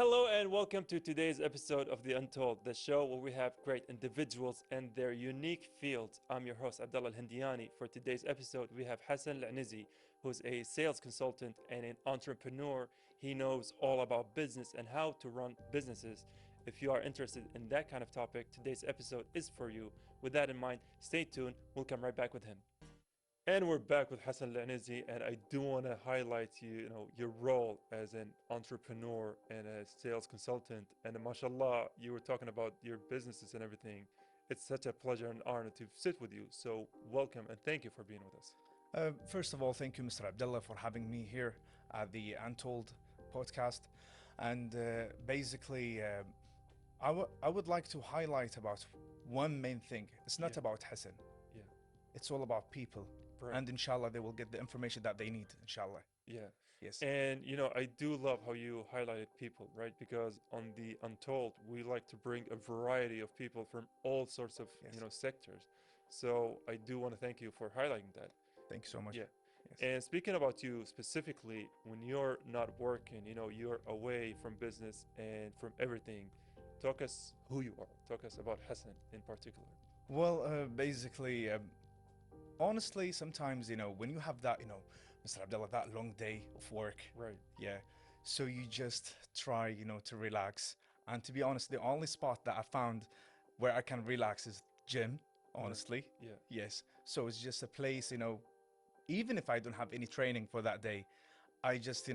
Hello and welcome to today's episode of The Untold, the show where we have great individuals and their unique fields. I'm your host, Abdullah Al-Hindiani. For today's episode, we have Hasan Alenazi, who's a sales consultant and an entrepreneur. He knows all about business and how to run businesses. If you are interested in that kind of topic, today's episode is for you. With that in mind, stay tuned. We'll come right back with him. And we're back with Hasan Alenazi, and I do want to highlight your role as an entrepreneur and a sales consultant. And mashallah, you were talking about your businesses and everything. It's such a pleasure and honor to sit with you. So welcome and thank you for being with us. First of all, thank you, Mr. Abdullah, for having me here at the Untold podcast. And basically, I would like to highlight about one main thing. It's not about Hasan. Yeah. It's all about people. Right. And inshallah, they will get the information that they need, inshallah. Yeah. Yes. And I do love how you highlighted people, right? Because on the Untold, we like to bring a variety of people from all sorts of, Yes. Sectors. So I do want to thank you for highlighting that. Thank you so much. Yeah. Yes. And speaking about you specifically, when you're not working, you're away from business and from everything. Talk us who you are. Talk us about Hasan in particular. Well, basically, honestly, sometimes, when you have that, Mr. Abdullah, that long day of work. Right. Yeah. So you just try, to relax. And to be honest, the only spot that I found where I can relax is gym, honestly. Yeah. Yes. So it's just a place, even if I don't have any training for that day, I just,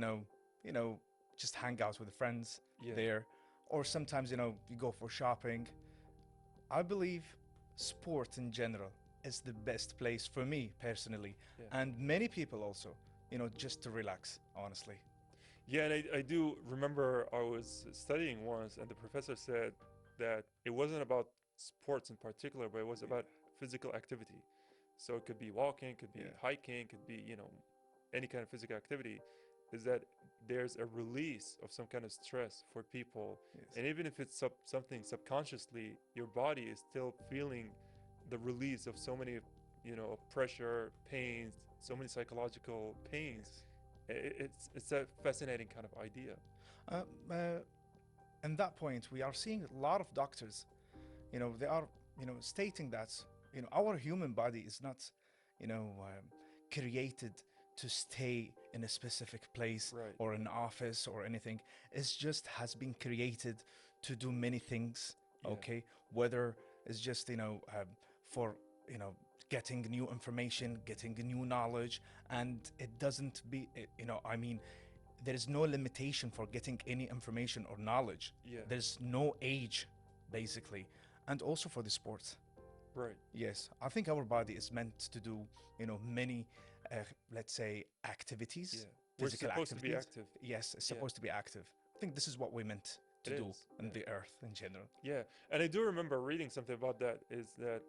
just hang out with friends there. Or sometimes, you go for shopping. I believe sport in general is the best place for me personally, and many people also, just to relax, honestly. Yeah, and I do remember I was studying once and the professor said that it wasn't about sports in particular, but it was about physical activity. So it could be walking, it could be hiking, it could be, any kind of physical activity. Is that there's a release of some kind of stress for people. And even if it's something subconsciously, your body is still feeling the release of so many, pressure, pains, so many psychological pains. It's a fascinating kind of idea. And that point, we are seeing a lot of doctors, they are, stating that, our human body is not, created to stay in a specific place or an office or anything. It's just has been created to do many things. Okay, whether it's just for getting new information, getting new knowledge, and it doesn't be there is no limitation for getting any information or knowledge. There's no age, basically. And also for the sports. Right. Yes, I think our body is meant to do many let's say activities. We're supposed to be active. Yes, it's supposed to be active. I think this is what we meant to do in the earth in general. Yeah, and I do remember reading something about that, is that,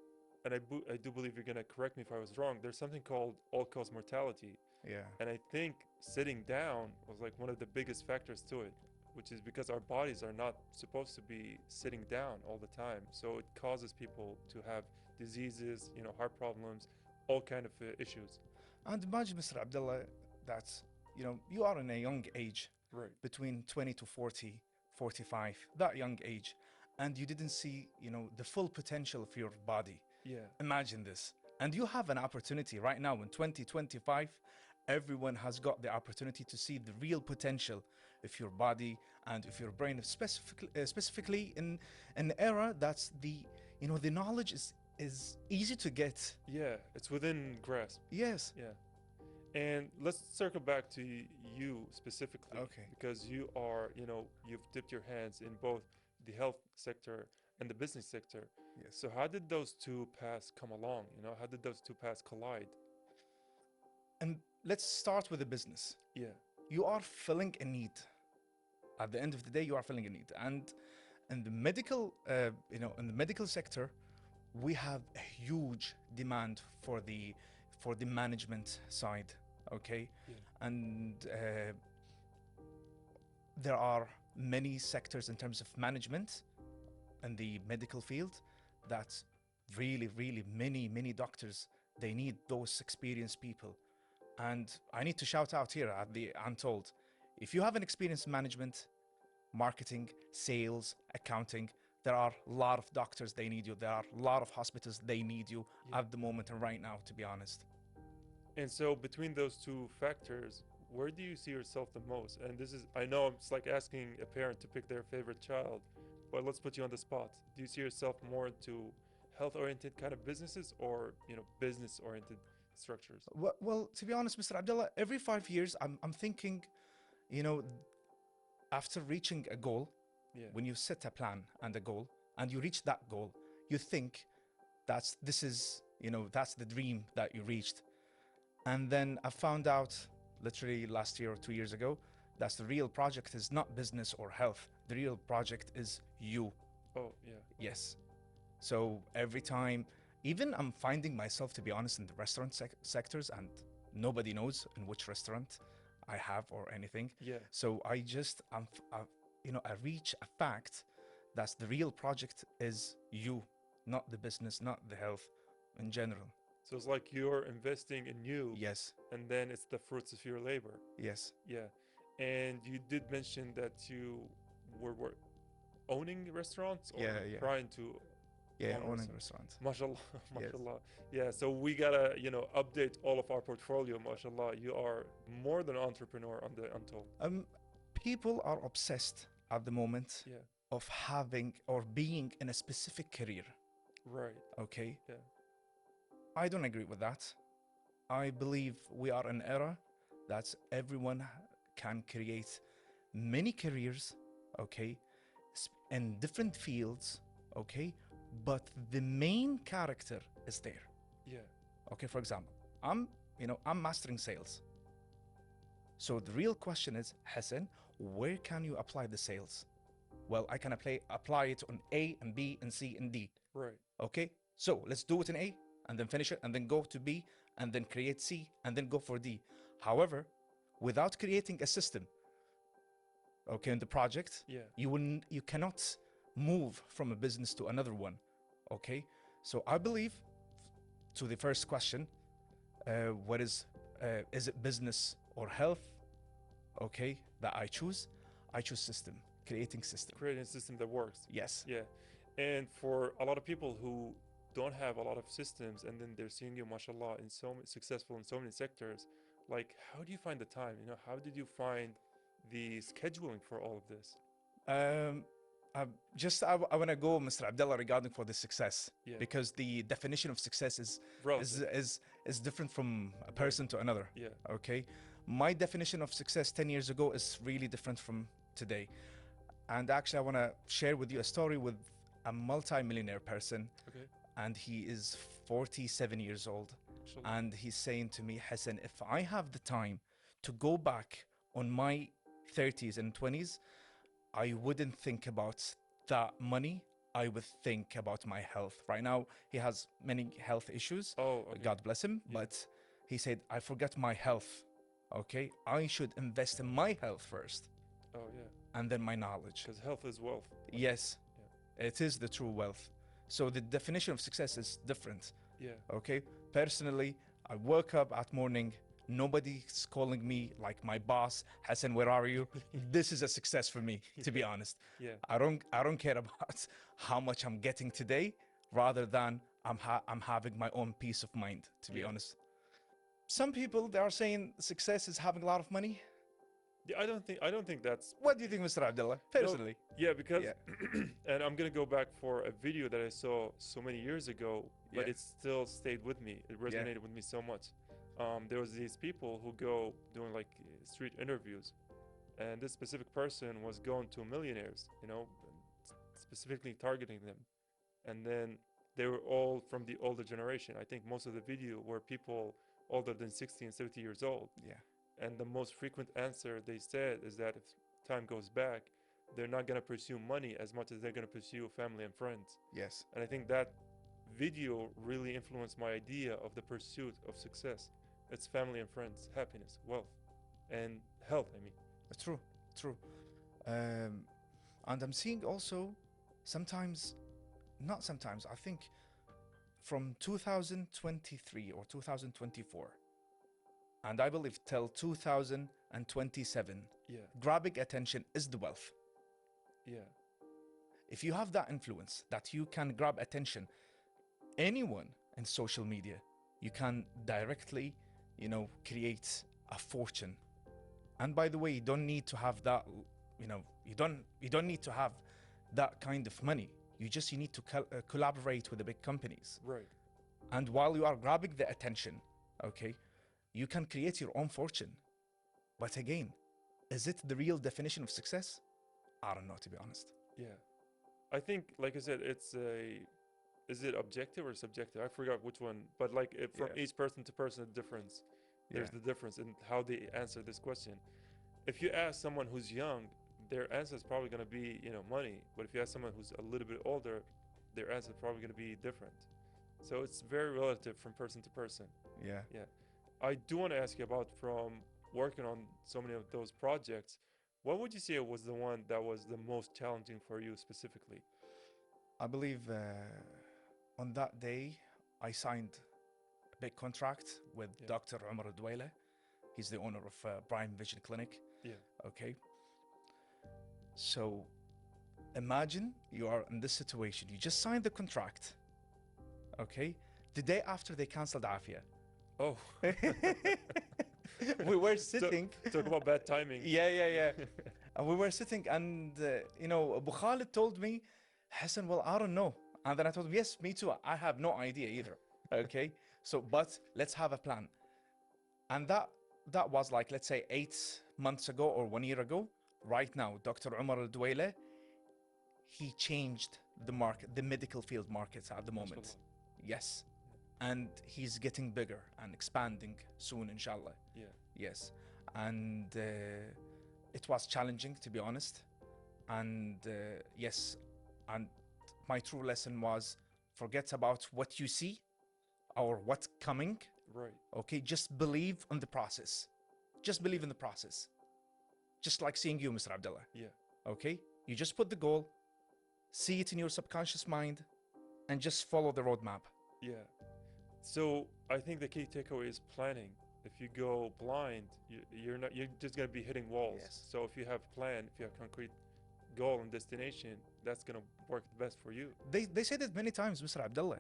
and I do believe you're going to correct me if I was wrong, there's something called all-cause mortality. Yeah. And I think sitting down was like one of the biggest factors to it, which is because our bodies are not supposed to be sitting down all the time. So it causes people to have diseases, heart problems, all kind of issues. And imagine, Mr. Abdullah, that, you are in a young age, between 20 to 40, 45, that young age, and you didn't see, the full potential of your body. Yeah. Imagine this. And you have an opportunity right now in 2025. Everyone has got the opportunity to see the real potential of your body and of your brain, specifically in an era that's the knowledge is easy to get. Yeah, it's within grasp. Yes. Yeah. And let's circle back to you specifically. Okay. Because you are, you've dipped your hands in both the health sector and the business sector. Yes. So how did those two paths come along? How did those two paths collide? And let's start with the business. Yeah. You are filling a need. At the end of the day, you are filling a need. And in the medical, in the medical sector, we have a huge demand for the management side. Okay. Yeah. And there are many sectors in terms of management in the medical field that really many doctors, they need those experienced people. And I need to shout out here at the Untold, if you have an experience in management, marketing, sales, accounting. There are a lot of doctors, they need you. There are a lot of hospitals, they need you at the moment and right now, to be honest. And so between those two factors, where do you see yourself the most? And this is, I know it's like asking a parent to pick their favorite child, but let's put you on the spot. Do you see yourself more into health-oriented kind of businesses, or, you know, business-oriented structures? Well, to be honest, Mr. Abdullah, every 5 years, I'm thinking, you know, after reaching a goal, Yeah. when you set a plan and a goal, and you reach that goal, you think this is, you know, that's the dream that you reached. And then I found out literally last year or 2 years ago, that the real project is not business or health. The real project is you. Oh, yeah. Yes. So every time, even I'm finding myself, to be honest, in the restaurant sectors, and nobody knows in which restaurant I have or anything. Yeah. So I just, you know, I reach a fact that the real project is you, not the business, not the health in general. So it's like you're investing in you. Yes. And then it's the fruits of your labor. Yes. Yeah. And you did mention that you were owning restaurants, or trying to owning restaurants. MashaAllah, Yes. MashaAllah. Yeah, so we gotta, you know, update all of our portfolio, MashaAllah. You are more than an entrepreneur on the Untold. People are obsessed at the moment Yeah. of having or being in a specific career. Right. Okay. Yeah. I don't agree with that. I believe we are in an era that everyone can create many careers, okay, in different fields, okay, but the main character is there. Yeah. Okay, for example, I'm mastering sales. So the real question is, Hasan, where can you apply the sales? Well, I can apply it on A and B and C and D. Right. Okay, so let's do it in A and then finish it and then go to B and then create C and then go for D. However, without creating a system, okay, in the project, you cannot move from a business to another one. Okay, so I believe, to the first question, what is it business or health? Okay, that I choose system, creating system. Creating a system that works. Yes. Yeah. And for a lot of people who don't have a lot of systems, and then they're seeing you, mashallah, successful in so many sectors, like, how do you find the time? You know, how did you find the scheduling for all of this? I want to go, Mr. Abdullah, regarding for the success, because the definition of success is different from a person to another. Yeah. Okay, my definition of success 10 years ago is really different from today. And actually, I want to share with you a story with a multi-millionaire person. Okay. And he is 47 years old. Sure. And he's saying to me, Hasan, if I have the time to go back on my 30s and 20s, I wouldn't think about that money. I would think about my health. Right now, he has many health issues. Oh, okay. God bless him. Yeah. But he said, I forget my health. Okay, I should invest in my health first. Oh, yeah. And then my knowledge. Because health is wealth. Yes, it is the true wealth. So the definition of success is different. Yeah. Okay. Personally, I wake up at morning. Nobody's calling me like my boss, Hasan, where are you? This is a success for me, to be honest. Yeah. I don't care about how much I'm getting today, rather than I'm having my own peace of mind, to be honest. Some people, they are saying success is having a lot of money. Yeah, I don't think that's... What do you think, Mr. Abdullah, personally? No, because and I'm gonna go back for a video that I saw so many years ago, but it still stayed with me. It resonated with me so much. There was these people who go doing like street interviews, and this specific person was going to millionaires, you know, specifically targeting them. And then they were all from the older generation. I think most of the video were people older than 60 and 70 years old. Yeah. And the most frequent answer they said is that if time goes back, they're not going to pursue money as much as they're going to pursue family and friends. Yes. And I think that video really influenced my idea of the pursuit of success. It's family and friends, happiness, wealth, and health, I mean. True, true. And I'm seeing also sometimes, not sometimes, I think from 2023 or 2024, and I believe till 2027, grabbing attention is the wealth. Yeah. If you have that influence that you can grab attention, anyone in social media, you can directly, create a fortune. And by the way, you don't need to have that, you don't need to have that kind of money. You need to collaborate with the big companies. Right. And while you are grabbing the attention, okay, you can create your own fortune. But again, is it the real definition of success? I don't know, to be honest. Yeah. I think, like I said, is it objective or subjective? I forgot which one, but like from each person to person, difference. There's the difference in how they answer this question. If you ask someone who's young, their answer is probably going to be, money. But if you ask someone who's a little bit older, their answer is probably going to be different. So it's very relative from person to person. Yeah. Yeah. I do want to ask you about, from working on so many of those projects, what would you say was the one that was the most challenging for you specifically? I believe on that day, I signed a big contract with Dr. Umar Al-Dwaila. He's the owner of Prime Vision Clinic. Yeah. Okay. So imagine you are in this situation. You just signed the contract. Okay. The day after, they canceled Afia. Oh. We were sitting. Talk about bad timing. Yeah. And we were sitting, and Abu Khalid told me, Hasan, well, I don't know. And then I told him, yes, me too. I have no idea either. Okay. So, but let's have a plan. And that was like, let's say 8 months ago or 1 year ago. Right now, Dr. Umar Al-Dwaila, he changed the market, the medical field markets at the moment. Yes. And he's getting bigger and expanding soon, inshallah. Yeah. Yes. And it was challenging, to be honest. And yes, and my true lesson was, forget about what you see or what's coming. Right. Okay, just believe in the process. Just believe in the process. Just like seeing you, Mr. Abdullah. Yeah. Okay, you just put the goal, see it in your subconscious mind, and just follow the roadmap. Yeah. So I think the key takeaway is planning. If you go blind, you're just gonna be hitting walls. Yes. So if you have plan, if you have concrete goal and destination, that's gonna work the best for you. They said it many times, Mr. Abdullah.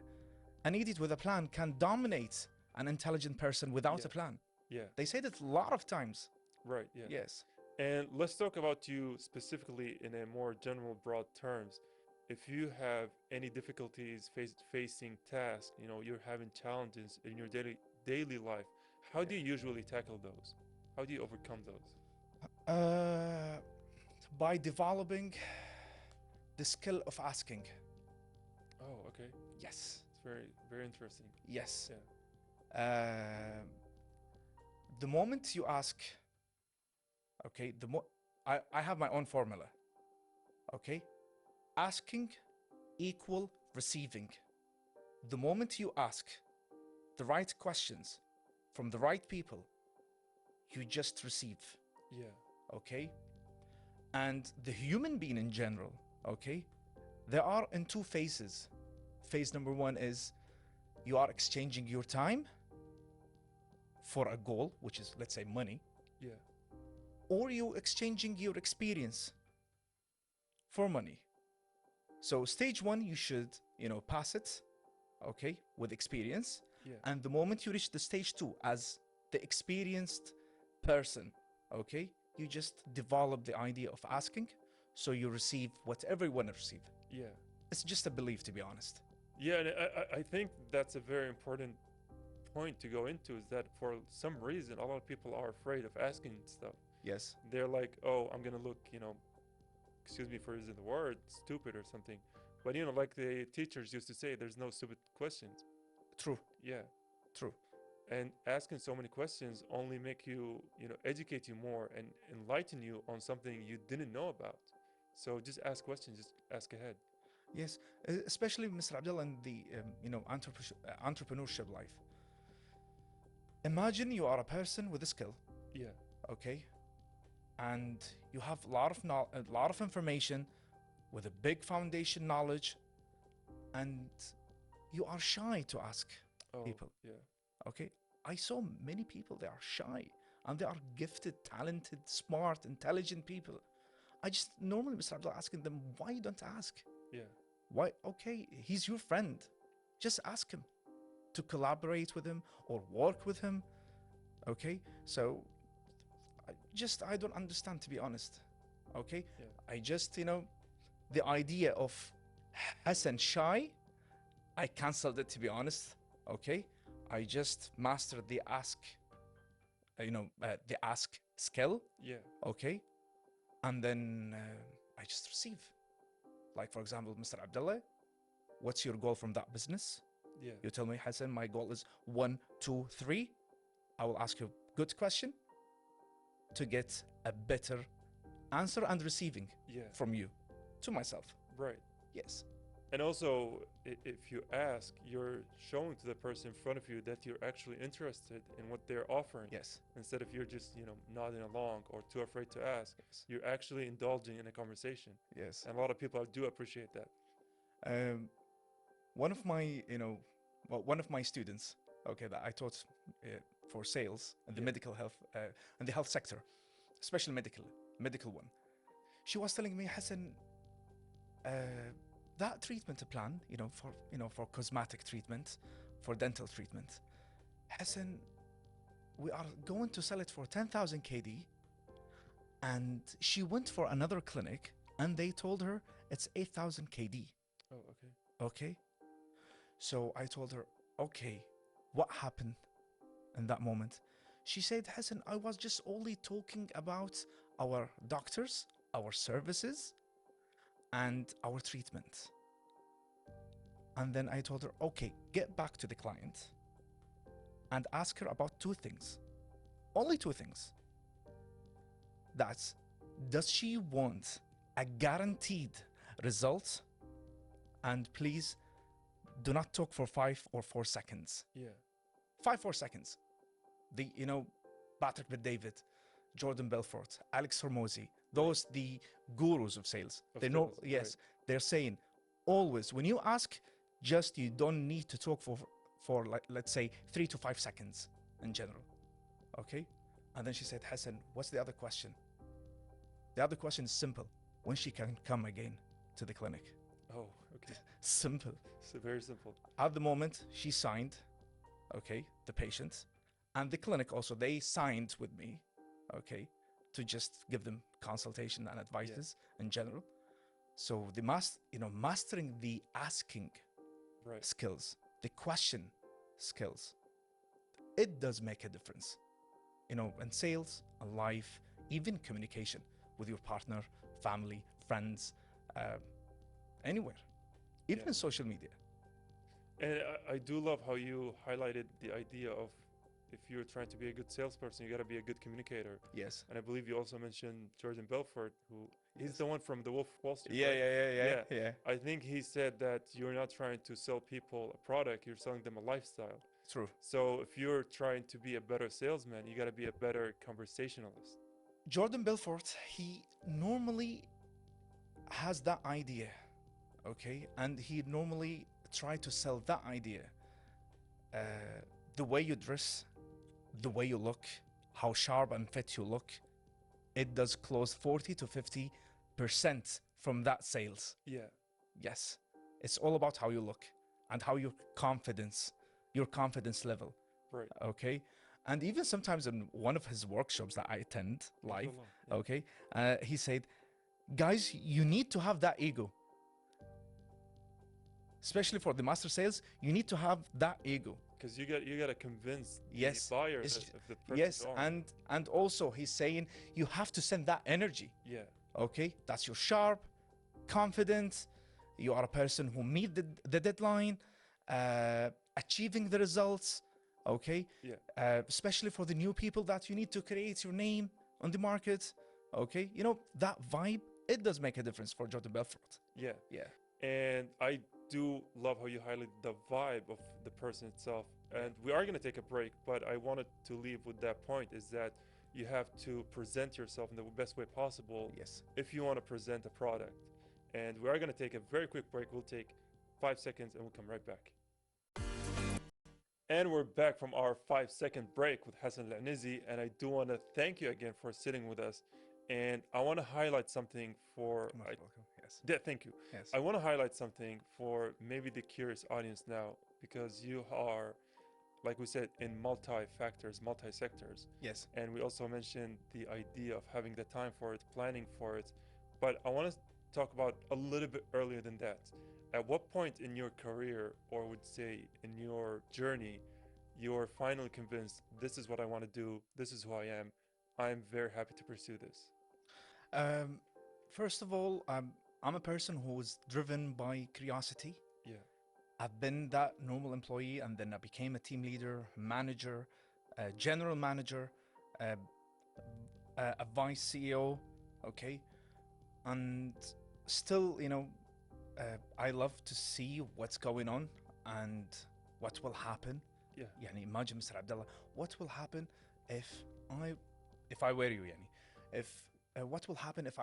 An idiot with a plan can dominate an intelligent person without a plan. Yeah. They said it a lot of times. Right. Yeah. Yes. And let's talk about you specifically in a more general, broad terms. If you have any difficulties facing tasks, you're having challenges in your daily life, how do you usually tackle those? How do you overcome those? By developing the skill of asking. Oh, okay. Yes. It's very, very interesting. Yes. Yeah. The moment you ask, okay, I have my own formula. Okay? Asking equal receiving. The moment you ask the right questions from the right people, you just receive. Yeah. Okay? And the human being in general, okay, they are in 2 phases. Phase number 1 is you are exchanging your time for a goal, which is, let's say, money. Yeah. Or you exchanging your experience for money. So stage 1, you should, pass it, okay, with experience. Yeah. And the moment you reach the stage 2 as the experienced person, okay, you just develop the idea of asking, so you receive whatever you want to receive. Yeah. It's just a belief, to be honest. Yeah, and I think that's a very important point to go into, is that for some reason, a lot of people are afraid of asking stuff. Yes. They're like, oh, I'm going to look, excuse me for using the word, stupid or something. But, like the teachers used to say, there's no stupid questions. True. Yeah. True. And asking so many questions only make you, educate you more and enlighten you on something you didn't know about. So just ask questions, just ask ahead. Yes, especially Mr. Abdullah in the entrepreneurship life. Imagine you are a person with a skill. Yeah. Okay. And you have a lot of information with a big foundation knowledge, and you are shy to ask people. Yeah. Okay. I saw many people, they are shy, and they are gifted, talented, smart, intelligent people. I just normally, Mr. Abdullah, asking them, why you don't ask? Yeah. Why? Okay, he's your friend. Just ask him to collaborate with him or work with him. Okay, so I don't understand, to be honest. Okay, Yeah. I just, the idea of Hasan shy, I cancelled it, to be honest. Okay, I just mastered the ask, the ask skill. Yeah. Okay, and then I just receive. Like, for example, Mr. Abdullah, what's your goal from that business? Yeah. You tell me, Hasan, my goal is 1, 2, 3. I will ask you a good question to get a better answer and receiving from you to myself. Right. Yes. And also, if you ask, you're showing to the person in front of you that you're actually interested in what they're offering. Yes. Instead of you're just, nodding along or too afraid to ask. Yes. You're actually indulging in a conversation. Yes. And a lot of people do appreciate that. One of my students, okay, that I taught for sales in the medical health, in the health sector, especially medical one. She was telling me, Hasan, that treatment plan, for cosmetic treatment, for dental treatment, Hasan, we are going to sell it for 10,000 KD. And she went for another clinic and they told her it's 8,000 KD. Oh, okay. Okay. So I told her, okay, what happened in that moment? She said, Hasan, I was just only talking about our doctors, our services, and our treatment. And then I told her, okay, get back to the client and ask her about 2 things. Only 2 things. That's, does she want a guaranteed result? And please do not talk for 5 or 4 seconds. Yeah. 5, 4 seconds. The, Patrick Bet-David, Jordan Belfort, Alex Hormozy, those the gurus of sales. They know, yes, they're saying always when you ask, just you don't need to talk for like, let's say 3 to 5 seconds in general. Okay? And then she said, Hasan, what's the other question? The other question is simple. When she can come again to the clinic. Oh, okay. Simple. So very simple. At the moment, she signed, okay, the patient, and the clinic also, they signed with me, okay, to just give them consultation and advices in general. So the mastering the asking skills, the question skills, it does make a difference, in sales, in life, even communication with your partner, family, friends, anywhere, even in social media. And I do love how you highlighted the idea of if you're trying to be a good salesperson, you got to be a good communicator. Yes. And I believe you also mentioned Jordan Belfort, who he's the one from The Wolf of Wall Street. Yeah. I think he said that you're not trying to sell people a product, you're selling them a lifestyle. True. So if you're trying to be a better salesman, you got to be a better conversationalist. Jordan Belfort, he normally has that idea, okay? And he normally try to sell that idea. The way you dress, the way you look, how sharp and fit you look, it does close 40 to 50% from that sales. Yeah. Yes. It's all about how you look and how your confidence level. Right. Okay. And even sometimes in one of his workshops that I attend live, okay, he said, guys, you need to have that ego. Especially for the master sales, you need to have that ego. Because you got to convince the buyer of the person. Yes, and also he's saying you have to send that energy. Yeah. Okay, that's your sharp, confident. You are a person who meet the deadline, achieving the results. Okay. Yeah. Especially for the new people that you need to create your name on the market. Okay, that vibe, it does make a difference for Jordan Belfort. Yeah. Yeah. And I do love how you highlight the vibe of the person itself. And we are going to take a break, but I wanted to leave with that point, is that you have to present yourself in the best way possible. Yes. If you want to present a product. And we are going to take a very quick break. We'll take 5 seconds and we'll come right back. And we're back from our 5-second break with Hasan Alenazi, and I do want to thank you again for sitting with us And I want to highlight something for You're most welcome. Yes. yeah, thank you. Yes. I want to highlight something for maybe the curious audience now, because you are, like we said, in multi-factors, multi-sectors. Yes. And we also mentioned the idea of having the time for it, planning for it. But I want to talk about a little bit earlier than that. At what point in your career, or would say in your journey, you're finally convinced this is what I want to do, this is who I am, I'm very happy to pursue this? Um, First of all, I'm a person who's driven by curiosity. Yeah, I've been that normal employee, and then I became a team leader, manager, general manager, uh, a vice CEO. Okay, and still, I love to see what's going on and what will happen. yeah, يعني imagine Mr. Abdullah, what will happen if I if I were you, يعني if what will happen if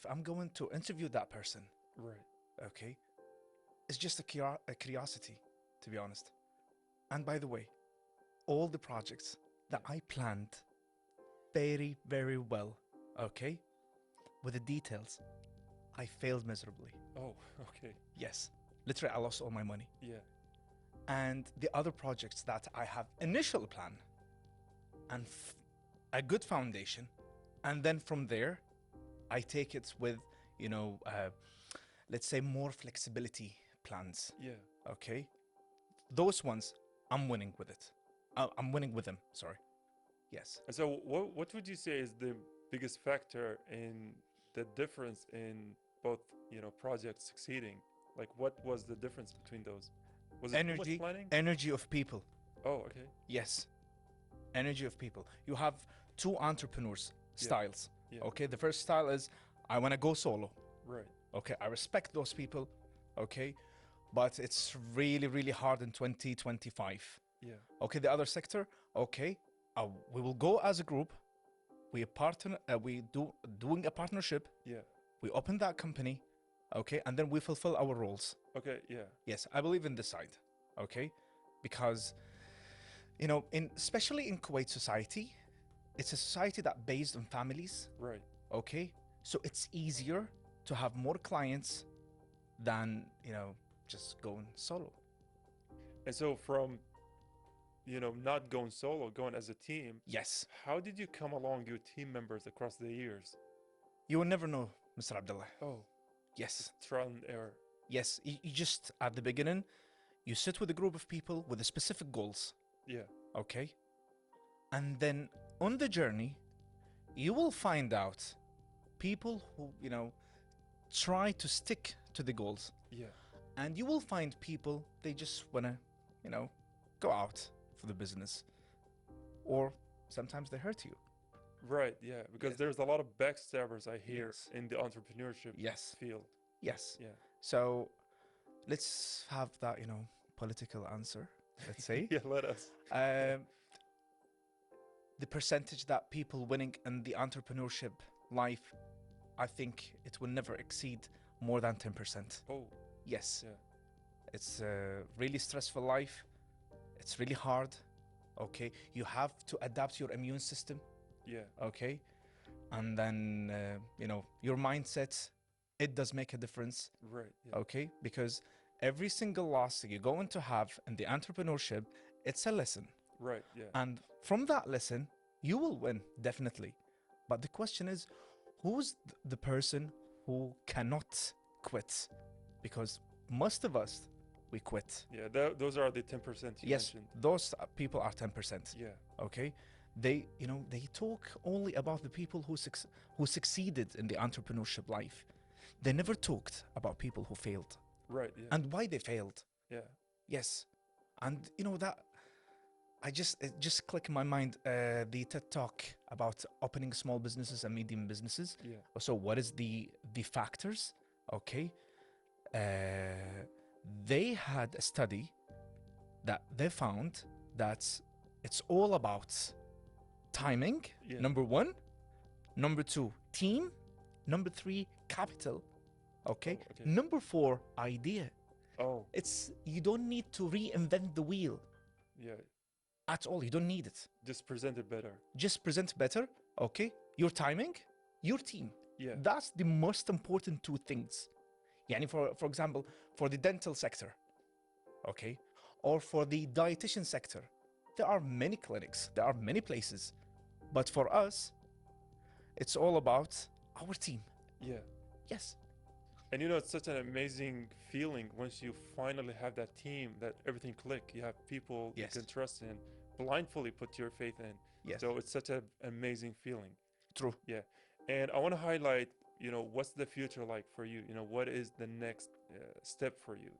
I'm going to interview that person? right. Okay, it's just a curiosity, to be honest. And by the way, all the projects that I planned very, very well, okay, with the details, I failed miserably. Oh, okay. Yes, literally, I lost all my money. Yeah, And the other projects that I have initial plan and a good foundation, and then from there, I take it with, let's say more flexibility plans. yeah. Okay, those ones I'm winning with it. I'm winning with them. Sorry. Yes. And so, what would you say is the biggest factor in the difference in both, projects succeeding? Like, what was the difference between those? Was it too much planning? Energy of people. Oh, okay. Yes, energy of people. You have two entrepreneurs styles. Yeah. Okay, the first style is I want to go solo. Right. Okay, I respect those people. Okay, but it's really, really hard in 2025. Yeah. Okay, the other sector. Okay, we will go as a group. We partner. We doing a partnership. Yeah. We open that company. Okay, and then we fulfill our roles. Okay. Yeah. Yes, I believe in this side. Okay, because especially in Kuwait society, it's a society that based on families. Right. Okay, so it's easier to have more clients than just going solo. And so, from not going solo, going as a team. Yes, How did you come along your team members across the years? you will never know, Mr. Abdullah. Oh, Yes, trial and error. yes. You just at the beginning, you sit with a group of people with specific goals. Yeah. Okay, and then on the journey, you will find out people who try to stick to the goals, Yeah. and you will find people they just wanna go out for the business, or sometimes they hurt you. Right. Yeah. Because Yes. there's a lot of backstabbers I hear Yes. in the entrepreneurship Yes. field. Yes. Yeah. So let's have that political answer, let's say. Yeah. Let us. um, the percentage that people winning in the entrepreneurship life, I think it will never exceed more than 10%. Oh. Yes. Yeah. It's a really stressful life. It's really hard. Okay, you have to adapt your immune system. Yeah. Okay, and then your mindset, it does make a difference. Right. Yeah. Okay, because every single loss that you're going to have in the entrepreneurship, it's a lesson, Right. Yeah. and from that lesson you will win definitely. But the question is, who's the person who cannot quit? Because most of us, we quit. Yeah. Those are the 10% you Yes, mentioned. those people are 10%. Yeah. Okay, they talk only about the people who succeeded in the entrepreneurship life. They never talked about people who failed Right. Yeah. and why they failed. Yeah. Yes, and that it just clicked in my mind, the TED talk about opening small businesses and medium businesses. Yeah. So what is the factors? Okay, they had a study that they found that it's all about timing, Yeah. number one, number two, team, number three, capital, okay, Oh, okay. number four, idea. Oh. It's you don't need to reinvent the wheel Yeah. at all. You don't need it. Just present it better. Just present better, okay, your timing, your team. Yeah. That's the most important two things. Yani for example, for the dental sector, okay, or for the dietitian sector, there are many clinics, there are many places, but for us, it's all about our team. Yeah. Yes. And you know, it's such an amazing feeling once you finally have that team, that everything click. You have people Yes. you can trust in, blindly put your faith in. Yes. So it's such an amazing feeling. True. Yeah. And I want to highlight, you know, what's the future like for you? You know, what is the next step for you?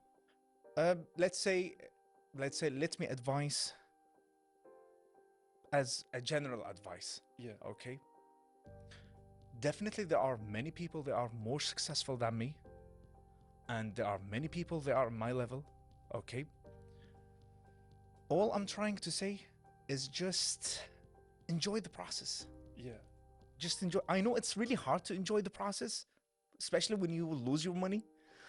Let's say, let me advise as a general advice. Yeah. Okay. Definitely, there are many people that are more successful than me, and there are many people that are on my level. Okay. All I'm trying to say is just enjoy the process. Yeah. Just enjoy. I know it's really hard to enjoy the process, especially when you lose your money.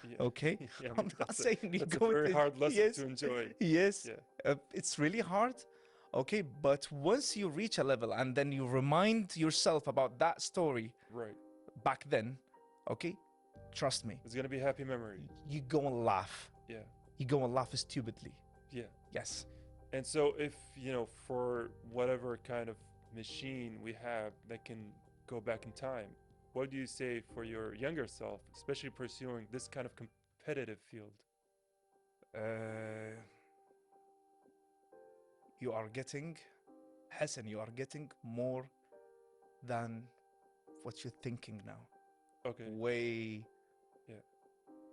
Yeah. Okay. Yeah, I'm not saying you that's go a very to, hard lesson yes, to enjoy. yes. Yeah. It's really hard. Okay, but once you reach a level and then you remind yourself about that story Right. back then, okay, trust me, It's gonna be a happy memory. you go and laugh. Yeah. You go and laugh stupidly. Yeah. Yes. And so if, you know, for whatever kind of machine we have that can go back in time, what do you say for your younger self, especially pursuing this kind of competitive field? You are getting, Hassan, you are getting more than what you're thinking now. Okay. Way Yeah.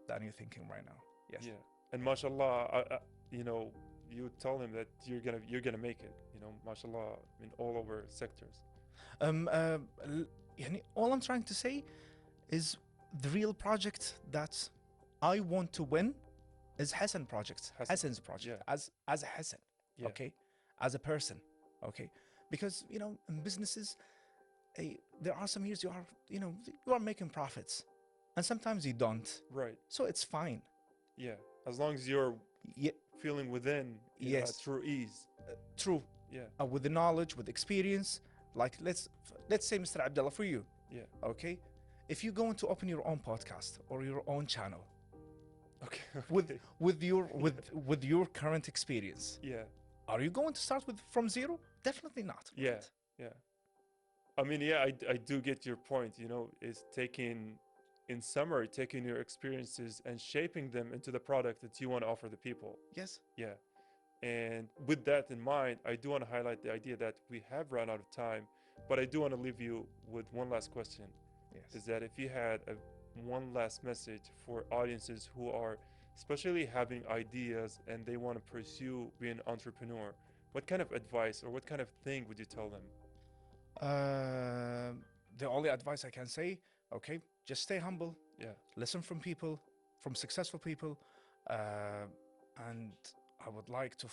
than you're thinking right now. Yes. Yeah. And mashallah, you know, you tell him that you're gonna make it. You know, mashallah, in all over sectors. يعني all I'm trying to say is the real project that I want to win is Hassan project, Hassan's project, yeah. as a Hassan, Yeah. okay, as a person, okay, because you know in businesses, there are some years you are making profits, and sometimes you don't, Right. so it's fine. Yeah. As long as you're Yeah, feeling within, you know, yes, at true ease. true. Yeah. With the knowledge, with experience, like let's say, Mr. Abdullah, for you, Yeah. okay, if you're going to open your own podcast or your own channel, Okay. with your current experience, Yeah. are you going to start from zero? Definitely not. Yeah. Right? Yeah. I mean, yeah, I do get your point. You know, is taking, in summary, taking your experiences and shaping them into the product that you want to offer the people. Yes. Yeah. And with that in mind, I do want to highlight the idea that we have run out of time, but I do want to leave you with one last question. Yes. Is that if you had one last message for audiences who are especially having ideas and they want to pursue being an entrepreneur, what kind of advice or what kind of thing would you tell them? The only advice I can say, okay, just stay humble. Yeah. Listen from people, from successful people, and I would like to,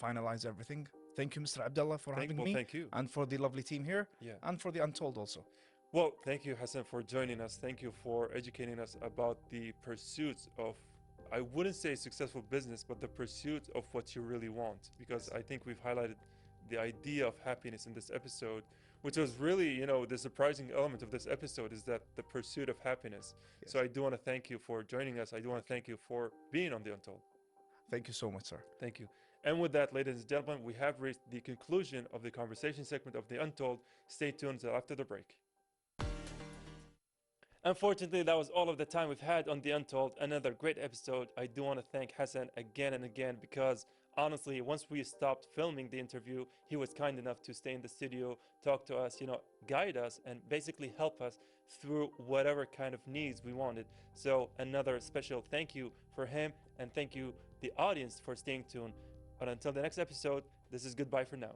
finalize everything. Thank you, Mr. Abdullah, for having me. Thank you. And for the lovely team here. Yeah. And for the Untold also. Well, thank you, Hasan, for joining us. Thank you for educating us about the pursuits of, I wouldn't say successful business, but the pursuit of what you really want. Because I think we've highlighted the idea of happiness in this episode, which was really, you know, the surprising element of this episode is that the pursuit of happiness. Yes. So I do want to thank you for joining us. I do want to thank you for being on The Untold. Thank you so much, sir. Thank you. And with that, ladies and gentlemen, we have reached the conclusion of the conversation segment of The Untold. Stay tuned till after the break. Unfortunately, that was all of the time we've had on The Untold. Another great episode. I do want to thank Hasan again and again because honestly, once we stopped filming the interview, he was kind enough to stay in the studio, talk to us, guide us, and basically help us through whatever kind of needs we wanted. So another special thank you for him, and thank you, the audience, for staying tuned. But until the next episode, this is goodbye for now.